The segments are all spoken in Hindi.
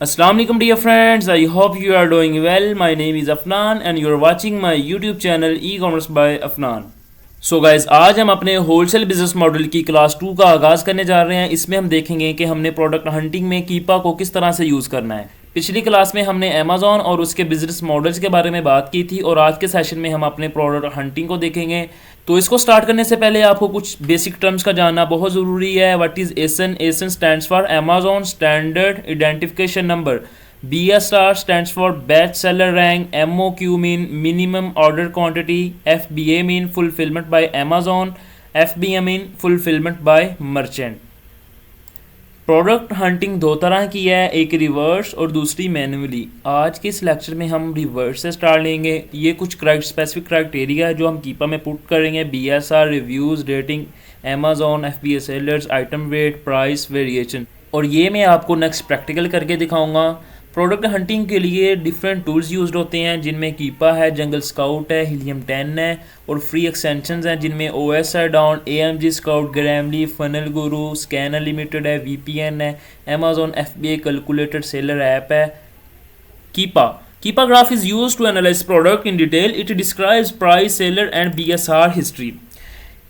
Assalamu alaikum dear friends, I hope you are doing well. My name is Afnan and you are watching my YouTube channel e-commerce by Afnan. So guys आज हम अपने होलसेल बिजनेस मॉडल की क्लास 2 का आगाज़ करने जा रहे हैं। इसमें हम देखेंगे कि हमने प्रोडक्ट हंटिंग में कीपा को किस तरह से यूज़ करना है। पिछली क्लास में हमने अमेज़ॉन और उसके बिजनेस मॉडल्स के बारे में बात की थी और आज के सेशन में हम अपने प्रोडक्ट हंटिंग को देखेंगे। तो इसको स्टार्ट करने से पहले आपको कुछ बेसिक टर्म्स का जानना बहुत ज़रूरी है। What is essence? Essence stands for Amazon standard identification number. BSR stands for Batch Seller Rank. MOQ mean Minimum Order Quantity. FBA mean Fulfillment by Amazon. FBM mean Fulfillment by Merchant. Product hunting दो तरह की है, एक रिवर्स और दूसरी मैनुअली। आज के इस लेक्चर में हम रिवर्स से स्टार्ट लेंगे। ये कुछ स्पेसिफिक क्राइटेरिया है जो हम कीपा में पुट करेंगे। BSR, reviews, rating, Amazon, FBA sellers, item weight, price, variation, और ये मैं आपको नेक्स्ट प्रैक्टिकल करके दिखाऊंगा। प्रोडक्ट हंटिंग के लिए डिफरेंट टूल्स यूज होते हैं जिनमें कीपा है, जंगल स्काउट है, हीलियम 10 है और फ्री एक्सटेंशंस हैं जिनमें OSI down, AMG scout, Grammarly, funnel guru, scan unlimited है, VPN है, Amazon FBA calculator seller app है। Keepa graph is use to analyse product in detail. It describes price, seller and BSR history.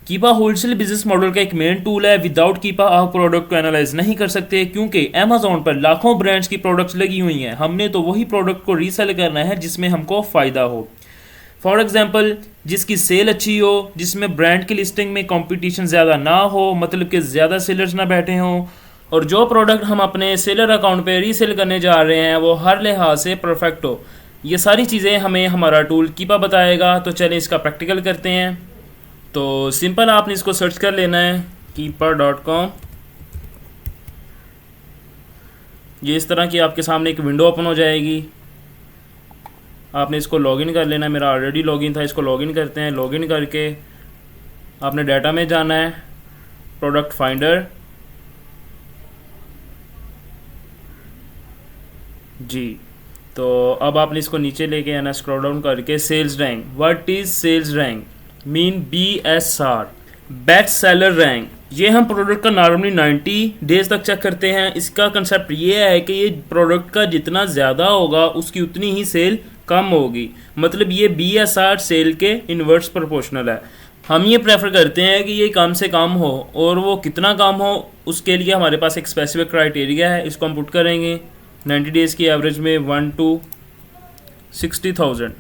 Keepa wholesale business model का एक मेन टूल है। विदाउट कीपा आप प्रोडक्ट को एनालाइज नहीं कर सकते क्योंकि अमेज़ॉन पर लाखों ब्रांड्स की प्रोडक्ट्स लगी हुई हैं। हमने तो वही प्रोडक्ट को रीसेल करना है जिसमें हमको फ़ायदा हो। फॉर एग्जांपल, जिसकी सेल अच्छी हो, जिसमें ब्रांड की लिस्टिंग में कंपटीशन ज़्यादा ना हो, मतलब कि ज़्यादा सेलर्स ना बैठे हों, और जो प्रोडक्ट हम अपने सेलर अकाउंट पे रीसेल करने जा रहे हैं वो हर लिहाज से परफेक्ट हो। ये सारी चीज़ें हमें हमारा टूल कीपा बताएगा। तो चलिए इसका प्रैक्टिकल करते हैं। तो सिंपल आपने इसको सर्च कर लेना है keeper.com। ये इस तरह की आपके सामने एक विंडो ओपन हो जाएगी। आपने इसको लॉगिन कर लेना है। मेरा ऑलरेडी लॉगिन था, इसको लॉगिन करते हैं। लॉगिन करके आपने डाटा में जाना है, प्रोडक्ट फाइंडर जी। तो अब आपने इसको नीचे लेके आना, स्क्रॉल डाउन करके sales rank. What is sales rank? Mean BSR, best seller rank. ये हम प्रोडक्ट का नॉर्मली 90 डेज तक चेक करते हैं। इसका कंसेप्ट ये है कि ये प्रोडक्ट का जितना ज़्यादा होगा उसकी उतनी ही सेल कम होगी। मतलब ये BSR सेल के इन्वर्स प्रोपोर्शनल है। हम ये प्रेफर करते हैं कि ये कम से कम हो, और वो कितना कम हो उसके लिए हमारे पास एक स्पेसिफिक क्राइटेरिया है। इसको हम पुट करेंगे 90 डेज़ की एवरेज में 1 to 60,000।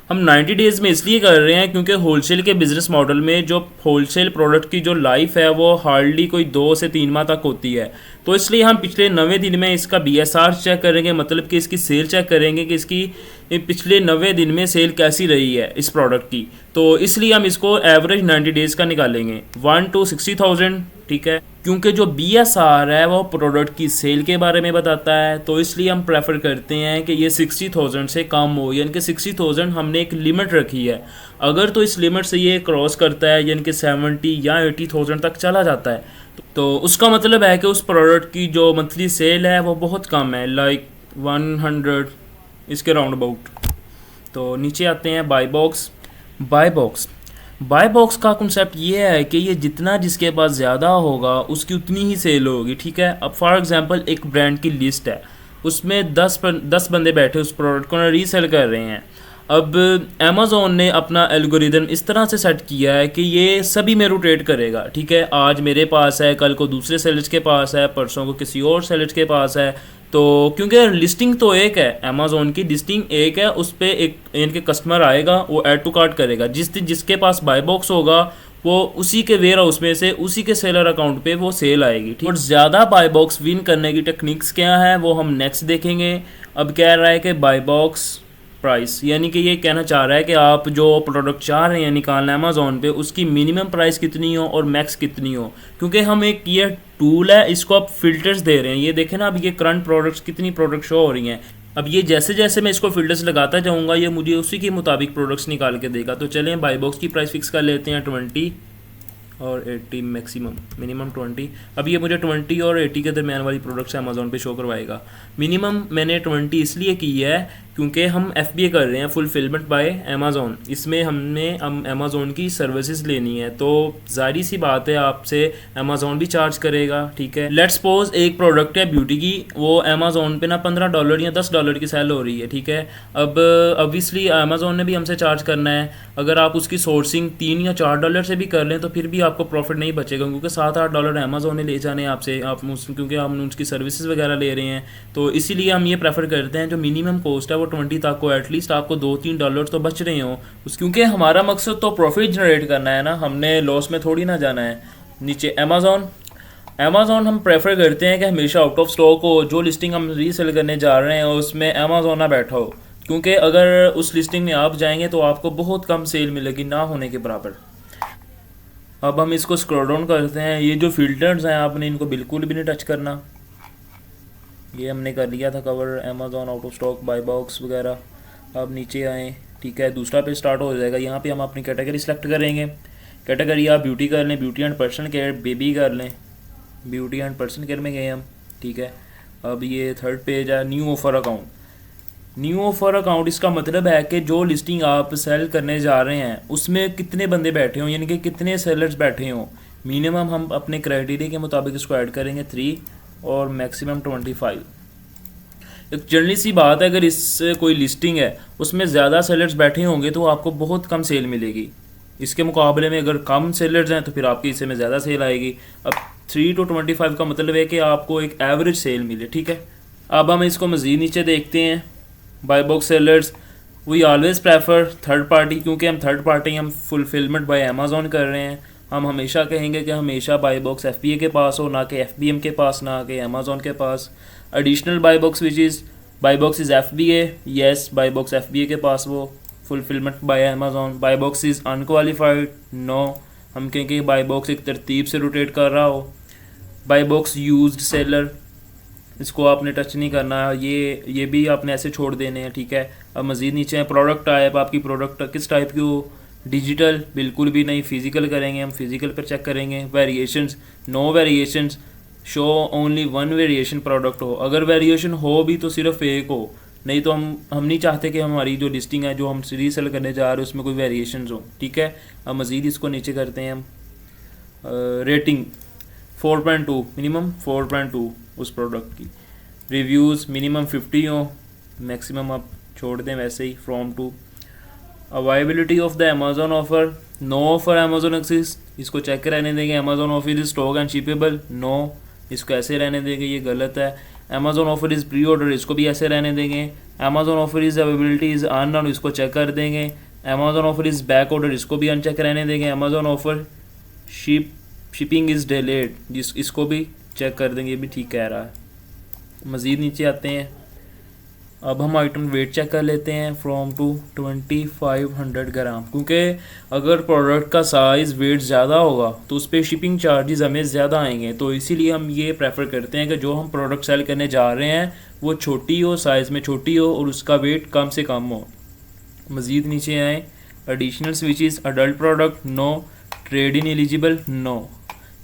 हम 90 डेज़ में इसलिए कर रहे हैं क्योंकि होलसेल के बिज़नेस मॉडल में जो होलसेल प्रोडक्ट की जो लाइफ है वो हार्डली कोई 2 से 3 माह तक होती है। तो इसलिए हम पिछले 90 दिन में इसका BSR चेक करेंगे, मतलब कि इसकी सेल चेक करेंगे कि इसकी पिछले 90 दिन में सेल कैसी रही है इस प्रोडक्ट की। तो इसलिए हम इसको एवरेज 90 डेज़ का निकालेंगे 1 to 60,000। ठीक है, क्योंकि जो BSR है वो प्रोडक्ट की सेल के बारे में बताता है, तो इसलिए हम प्रेफर करते हैं कि ये 60,000 से कम हो, यानी कि 60,000 हमने एक लिमिट रखी है। अगर तो इस लिमिट से ये क्रॉस करता है, यानी कि 70 या 80,000 तक चला जाता है, तो उसका मतलब है कि उस प्रोडक्ट की जो मंथली सेल है वो बहुत कम है, लाइक 100 इसके राउंड अबाउट। तो नीचे आते हैं बाय बॉक्स का कॉन्सेप्ट ये है कि ये जितना जिसके पास ज़्यादा होगा उसकी उतनी ही सेल होगी। ठीक है, अब फॉर एग्जांपल एक ब्रांड की लिस्ट है, उसमें 10 बंदे बैठे उस प्रोडक्ट को रीसेल कर रहे हैं। अब अमेज़ॉन ने अपना एल्गोरिदम इस तरह से सेट किया है कि ये सभी में रोटेट करेगा। ठीक है, आज मेरे पास है, कल को दूसरे सेलर्स के पास है, परसों को किसी और सेलर्स के पास है। तो क्योंकि लिस्टिंग तो एक है, अमेज़ॉन की लिस्टिंग एक है, उस पर एक इनके कस्टमर आएगा, वो ऐड टू कार्ट करेगा। जिसके पास बाय बॉक्स होगा वो उसी के वेयर हाउस में से उसी के सेलर अकाउंट पे वो सेल आएगी। ठीक, और ज़्यादा बाय बॉक्स विन करने की टेक्निक्स क्या है वो हम नेक्स्ट देखेंगे। अब कह रहा है कि बाय बॉक्स प्राइस, यानी कि ये कहना चाह रहा है कि आप जो प्रोडक्ट चाह रहे हैं निकालना अमेज़ॉन पे उसकी मिनिमम प्राइस कितनी हो और मैक्स कितनी हो। क्योंकि हम एक ये टूल है, इसको आप फिल्टर्स दे रहे हैं। ये देखें ना, अब ये करंट प्रोडक्ट्स कितनी प्रोडक्ट शो हो रही हैं। अब ये जैसे जैसे मैं इसको फिल्टर्स लगाता जाऊँगा ये मुझे उसी के मुताबिक प्रोडक्ट्स निकाल के देगा। तो चलें बाय बॉक्स की प्राइस फिक्स कर लेते हैं 20 और 80 मैक्सिमम, मिनिमम 20। अब ये मुझे 20 और 80 के दरमियान वाली प्रोडक्ट्स अमेज़ॉन पे शो करवाएगा। मिनिमम मैंने 20 इसलिए की है क्योंकि हम FBA कर रहे हैं, फुलफिलमेंट बाय अमेज़ॉन। इसमें हम अमेज़ॉन की सर्विसेज लेनी है, तो जाहिर सी बात है आपसे अमेज़ॉन भी चार्ज करेगा, ठीक है। लेट्स सपोज एक प्रोडक्ट है ब्यूटी की, वो अमेज़ॉन पे ना $15 या $10 की सेल हो रही है, ठीक है। अब ऑब्वियसली अमेज़ॉन ने भी हमसे चार्ज करना है। अगर आप उसकी सोर्सिंग $3 या $4 से भी कर लें तो फिर भी आपको प्रॉफिट नहीं बचेगा, क्योंकि $7-8 अमेज़ॉन ने ले जाने हैं आपसे, क्योंकि हम उसकी सर्विसेज वगैरह ले रहे हैं। तो इसीलिए हम ये प्रेफर करते हैं जो मिनिमम कॉस्ट है वो 20 तक को, एटलीस्ट आपको $2-3 तो बच रहे हो क्योंकि हमारा मकसद तो प्रॉफिट जनरेट करना है ना, हमने लॉस में थोड़ी ना जाना है। नीचे अमेज़ॉन हम प्रेफर करते हैं कि हमेशा आउट ऑफ स्टॉक हो। जो लिस्टिंग हम रीसेल करने जा रहे हैं उसमें अमेज़ॉन ना बैठा हो, क्योंकि अगर उस लिस्टिंग में आप जाएंगे तो आपको बहुत कम सेल मिलेगी, ना होने के बराबर। अब हम इसको स्क्रॉल डाउन करते हैं। ये जो फिल्टर्स हैं आपने इनको बिल्कुल भी नहीं टच करना, ये हमने कर लिया था cover, Amazon out of stock, buy box वगैरह। अब नीचे आएँ, ठीक है, दूसरा पेज स्टार्ट हो जाएगा। यहाँ पे हम अपनी कैटेगरी सेलेक्ट करेंगे। कैटेगरी आप ब्यूटी कर लें, beauty and personal care, baby कर लें, ब्यूटी एंड पर्सनल केयर में गए हम, ठीक है। अब ये थर्ड पेज है, new offer account. New offer account इसका मतलब है कि जो लिस्टिंग आप सेल करने जा रहे हैं उसमें कितने बंदे बैठे हों, यानी कि कितने सेलर्स बैठे हों। मिनिमम हम अपने क्राइटेरिया के मुताबिक इसको ऐड करेंगे 3 और मैक्सिमम 25। एक जनरली सी बात है, अगर इस कोई लिस्टिंग है उसमें ज़्यादा सेलर्स बैठे होंगे तो आपको बहुत कम सेल मिलेगी। इसके मुकाबले में अगर कम सेलर्स हैं तो फिर आपकी हिस्से में ज़्यादा सेल आएगी। अब 3 to 25 का मतलब है कि आपको एक एवरेज सेल मिले, ठीक है। अब हम इसको मज़ीद नीचे देखते हैं। Buy box sellers, we always prefer third party, क्योंकि हम थर्ड पार्टी हम फुलफिलमेंट बाय अमेज़ॉन कर रहे हैं। हम हमेशा कहेंगे कि हमेशा बाय बॉक्स FBA के पास हो, ना कि FBM के पास, ना कि अमेज़ॉन के पास। Additional buy box which is buy box is FBA, yes buy box FBA के पास वो fulfilment by Amazon. Buy box is unqualified, no, हम कहेंगे बाय बॉक्स एक तरतीब से रोटेट कर रहा हो। बाय बॉक्स यूज्ड सेलर, इसको आपने टच नहीं करना, ये भी आपने ऐसे छोड़ देने हैं, ठीक है। अब मज़ीद नीचे है प्रोडक्ट टाइप, आपकी प्रोडक्ट किस टाइप की हो। डिजिटल बिल्कुल भी नहीं, फिजिकल करेंगे हम, फिजिकल पर चेक करेंगे। Variations, no variations, show only 1 variation product हो। अगर वेरिएशन हो भी तो सिर्फ एक हो, नहीं तो हम नहीं चाहते कि हमारी जो लिस्टिंग है जो हम रीसेल करने जा रहे हैं उसमें कोई वेरिएशंस हो, ठीक है। अब मज़ीद इसको नीचे करते हैं हम। रेटिंग 4.2, मिनिमम 4.2 उस प्रोडक्ट की। रिव्यूज़ मिनिमम 50 हो, मैक्सिमम आप छोड़ दें वैसे ही, from to. Availability of the Amazon offer, no offer Amazon exist, इसको चेक रहने देंगे। Amazon offer is stock and shippable, no, इसको ऐसे रहने देंगे, ये गलत है। Amazon offer is pre order, इसको भी ऐसे रहने देंगे। Amazon offer is availability is unknown, इसको चेक कर देंगे। Amazon offer is back order, इसको भी अनचेक रहने देंगे। Amazon offer shipping is delayed, इसको भी चेक कर देंगे, ये भी ठीक कह रहा है। मज़ीद नीचे आते हैं। अब हम आइटम वेट चेक कर लेते हैं, फ्रॉम टू 2500 ग्राम, क्योंकि अगर प्रोडक्ट का साइज़ वेट ज़्यादा होगा तो उस पर शिपिंग चार्जेस हमें ज़्यादा आएंगे। तो इसीलिए हम ये प्रेफर करते हैं कि जो हम प्रोडक्ट सेल करने जा रहे हैं वो छोटी हो, साइज़ में छोटी हो और उसका वेट कम से कम हो। मज़ीद नीचे आए, additional switches, adult product, no, trade in eligible, no.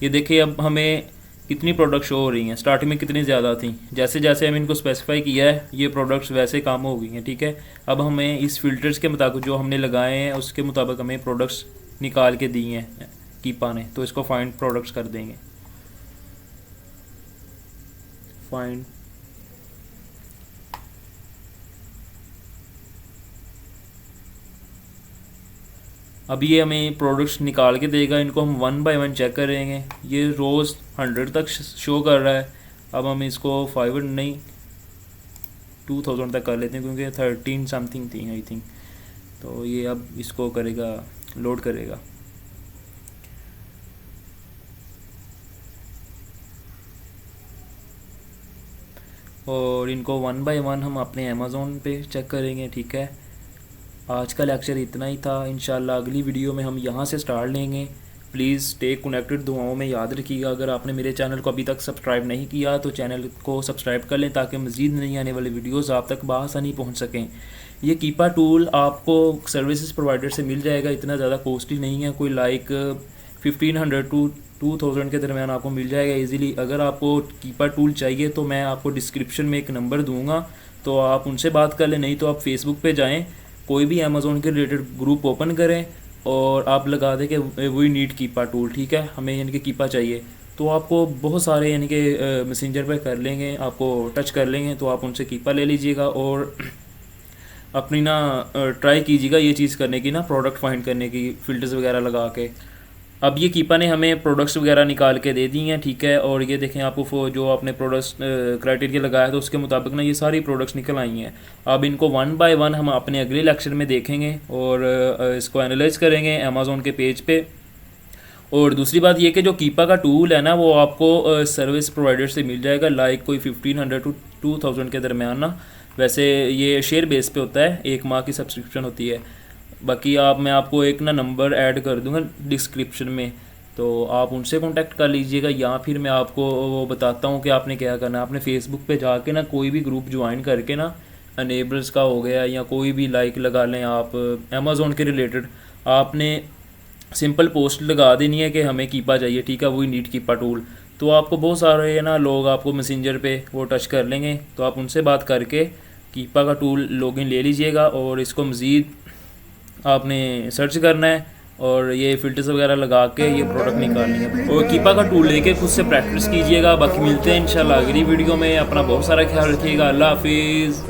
ये देखिए अब हमें कितनी प्रोडक्ट शो हो रही हैं, स्टार्टिंग में कितनी ज़्यादा थी, जैसे जैसे हम इनको स्पेसिफाई किया है ये प्रोडक्ट्स वैसे कम हो गई हैं, ठीक है। अब हमें इस फिल्टर्स के मुताबिक जो हमने लगाए हैं उसके मुताबिक हमें प्रोडक्ट्स निकाल के दिए हैं कीपा ने, तो इसको फाइंड प्रोडक्ट्स कर देंगे। फाइंड अब ये हमें प्रोडक्ट्स निकाल के देगा, इनको हम 1 बाय 1 चेक करेंगे। ये रोज़ 100 तक शो कर रहा है। अब हम इसको 500 नहीं 2000 तक कर लेते हैं, क्योंकि 13 समथिंग थी आई थिंक। तो ये अब इसको करेगा, लोड करेगा। और इनको 1 बाय 1 हम अपने अमेज़ॉन पे चेक करेंगे, ठीक है। आज का लेक्चर इतना ही था। इंशाल्लाह अगली वीडियो में हम यहाँ से स्टार्ट लेंगे। प्लीज़ स्टे कनेक्टेड, दुआओं में याद रखिएगा। अगर आपने मेरे चैनल को अभी तक सब्सक्राइब नहीं किया तो चैनल को सब्सक्राइब कर लें, ताकि मज़ीद नहीं आने वाले वीडियोस आप तक बआसानी पहुँच सकें। ये कीपा टूल आपको सर्विसेज प्रोवाइडर से मिल जाएगा, इतना ज़्यादा कॉस्टली नहीं है, कोई लाइक 1500 to 2000 के दरमियान आपको मिल जाएगा इजीली। अगर आपको कीपर टूल चाहिए तो मैं आपको डिस्क्रिप्शन में एक नंबर दूंगा, तो आप उनसे बात कर लें, नहीं तो आप फेसबुक पे जाएं, कोई भी अमेज़ोन के रिलेटेड ग्रुप ओपन करें और आप लगा दें कि वी नीड कीपा टूल, ठीक है, हमें यानी कि कीपा चाहिए, तो आपको बहुत सारे यानी कि मैसेंजर पे कर लेंगे, आपको टच कर लेंगे, तो आप उनसे कीपा ले लीजिएगा और अपनी ना ट्राई कीजिएगा ये चीज़ करने की ना, प्रोडक्ट फाइंड करने की फ़िल्टर्स वगैरह लगा के। अब ये कीपा ने हमें प्रोडक्ट्स वगैरह निकाल के दे दी हैं, ठीक है, और ये देखें आपको जो आपने प्रोडक्ट्स क्राइटेरिया लगाया तो उसके मुताबिक ना ये सारी प्रोडक्ट्स निकल आई हैं। अब इनको वन बाय वन हम अपने अगले लेक्चर में देखेंगे और इसको एनालाइज करेंगे अमेज़ोन के पेज पे। और दूसरी बात ये कि जो कीपा का टूल है ना वो आपको सर्विस प्रोवाइडर से मिल जाएगा, लाइक कोई 1500 टू 2000 के दरमियान ना। वैसे ये शेयर बेस पे होता है, 1 माह की सब्सक्रिप्शन होती है। बाकी मैं आपको एक ना नंबर ऐड कर दूंगा डिस्क्रिप्शन में, तो आप उनसे कांटेक्ट कर लीजिएगा, या फिर मैं आपको वो बताता हूँ कि आपने क्या करना है। आपने फेसबुक पे जाके ना कोई भी ग्रुप ज्वाइन करके ना, अनेबल्स का हो गया या कोई भी लाइक लगा लें आप अमेज़ोन के रिलेटेड, आपने सिंपल पोस्ट लगा देनी है कि हमें कीपा चाहिए, ठीक है, वही नीड कीपा टूल, तो आपको बहुत सारे ना लोग आपको मैसेंजर पे वो टच कर लेंगे, तो आप उनसे बात करके कीपा का टूल लॉगिन ले लीजिएगा और इसको मज़ीद आपने सर्च करना है और ये फ़िल्टर्स वगैरह लगा के ये प्रोडक्ट निकालनी है और कीपा का टूल लेके खुद से प्रैक्टिस कीजिएगा। बाकी मिलते हैं इंशाल्लाह अगली वीडियो में, अपना बहुत सारा ख्याल रखिएगा, अल्लाह हाफिज़।